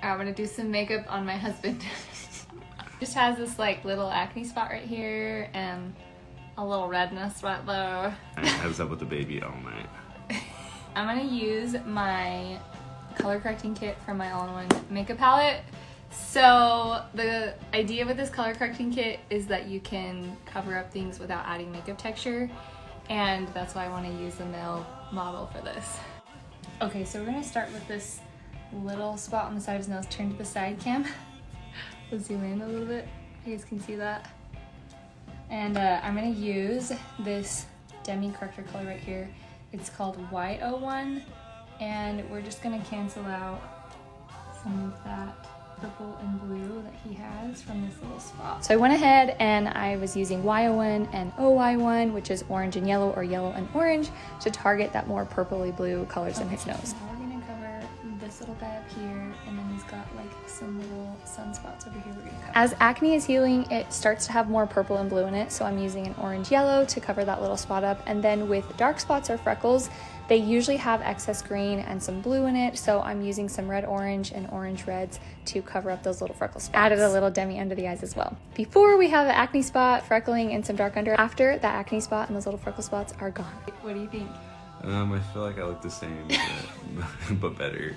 I'm gonna do some makeup on my husband. Just has this like little acne spot right here and a little redness right there. I was up with the baby all night. I'm gonna use my color correcting kit from my all-in-one makeup palette. So the idea with this color correcting kit is that you can cover up things without adding makeup texture, and that's why I want to use the male model for this. Okay, so we're gonna start with this little spot on the side of his nose. Turn to the side cam. Let's zoom in a little bit. You guys can see that. And I'm gonna use this Demi corrector color right here. It's called Y01, and we're just gonna cancel out some of that purple and blue that he has from this little spot. So I went ahead and I was using Y01 and OY1, which is orange and yellow or yellow and orange, to target that more purpley blue colors in his nose. Now we're gonna cover this little guy up here, and then he's got like some little sunspots over here we're gonna cover. As acne is healing, it starts to have more purple and blue in it, so I'm using an orange yellow to cover that little spot up, and then with dark spots or freckles, they usually have excess green and some blue in it, so I'm using some red orange and orange reds to cover up those little freckle spots. Added a little Demi under the eyes as well. Before we have an acne spot, freckling, and some dark under. After that acne spot and those little freckle spots are gone. What do you think? I feel like I look the same, but better.